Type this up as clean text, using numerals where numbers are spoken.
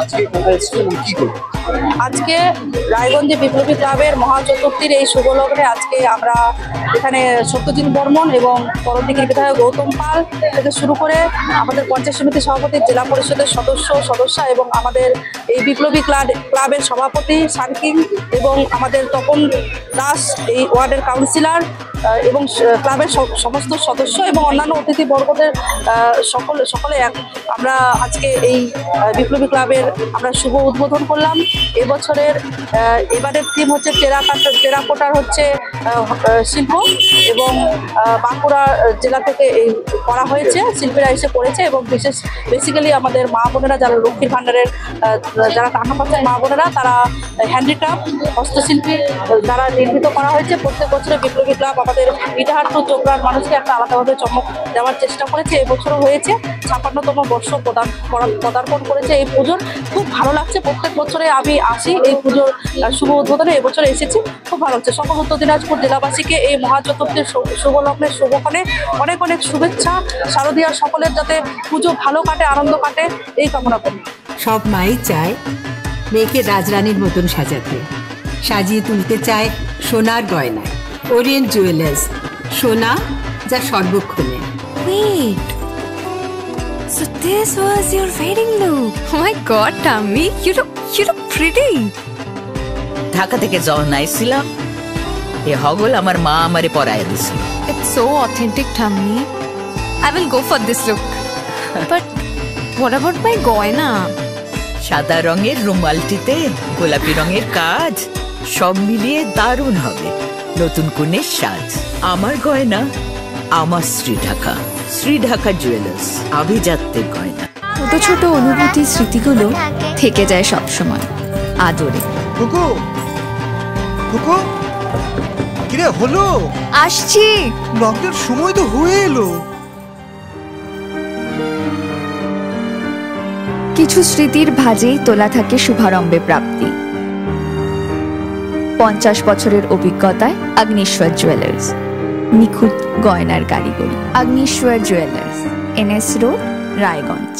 আজকে কোথায় এসেছেন এবং কি করবেন? আজকে রায়গঞ্জে বিপ্লবী ক্লাবের মহাচতুর্থীর এই শুভ লগ্নে আজকে আমরা এখানে সত্যজিৎ বর্মন এবং করণদিঘির বিধায়ক গৌতম পাল থেকে শুরু করে আমাদের পঞ্চায়েত সমিতির সভাপতি, জেলা পরিষদের সদস্যা এবং আমাদের এই বিপ্লবী ক্লাবের সভাপতি সার্কিং এবং আমাদের তপন দাস এই ওয়ার্ডের কাউন্সিলর এবং ক্লাবের সমস্ত সদস্য এবং অন্যান্য অতিথিবর্গদের সকলে আমরা আজকে এই বিপ্লবী ক্লাবের আমরা শুভ উদ্বোধন করলাম। এবারের থিম হচ্ছে টেরাকোটার হচ্ছে শিল্প এবং বাঁকুড়া জেলা থেকে এই করা হয়েছে, শিল্পীরা এসে করেছে এবং বেসিক্যালি আমাদের মা বোনেরা যারা লক্ষ্মীর ভাণ্ডারের যারা টাকা পাচ্ছেন মা বোনেরা তারা হ্যান্ডিক্রাফট হস্তশিল্পী দ্বারা নির্মিত করা হয়েছে। প্রত্যেক বছরে বিপ্লবী ক্লাব আমাদের ইটাহার টু চোপড়ার মানুষকে একটা আলাদাভাবে চমক দেওয়ার চেষ্টা করেছে। এবছরও হয়েছে, 56তম বর্ষ পদার্পণ করেছে এই পুজোর। খুব ভালো লাগছে, প্রত্যেক বছরে আমি আসি এই পুজোর শুভ উদ্বোধনে, এবছরে এসেছি, খুব ভালো হচ্ছে। সকল উত্তর দিনাজপুর জেলাবাসীকে এই মহাচতুর্থীর শুভ লগ্নের শুভক্ষণে অনেক অনেক শুভেচ্ছা। শারদীয়ার সকলের যাতে পুজো ভালো কাটে, আনন্দ কাটে এই কামনা করি। সব মাই চায় মেয়েকে রাজরানীর মতন সাজাতে, সাজিয়ে তুলতে চায় সোনার গয়নায়। ওরিয়েন্ট জুয়েলার্স, সোনা যা সর্বক্ষণে। Wait, so this was your wedding look? Oh my God, Tammy, you look pretty. Dhaka থেকে যখন আইছিলাম এ হগল আমার মা আমারে পরায় দিছিল। It's so authentic, Tammy. I will go for this look. But what about my goina? সাদা রঙের রুমালটিতে গোলাপি রঙের কাজ, সব মিলিয়ে দারুণ হবে নতুন কনের সাজ। আমার গয়না আমার শ্রীঢাকা জুয়েলার্স, আভিজাত্যের গয়না। ছোট ছোট অনুভূতি, স্মৃতিগুলো থেকে যায় সব সময় আদরে। কিরে হলো? আসছি, লকডাউন সময় তো হয়ে এলো। কিছু স্মৃতির ভাজেই তোলা থাকে শুভারম্ভে প্রাপ্তি। 50 বছরের অভিজ্ঞতায় আগ্নেশ্বর জুয়েলার্স, নিখুঁত গয়নার কারিগরি। Agneshwar jewellers, NS road, Raiganj.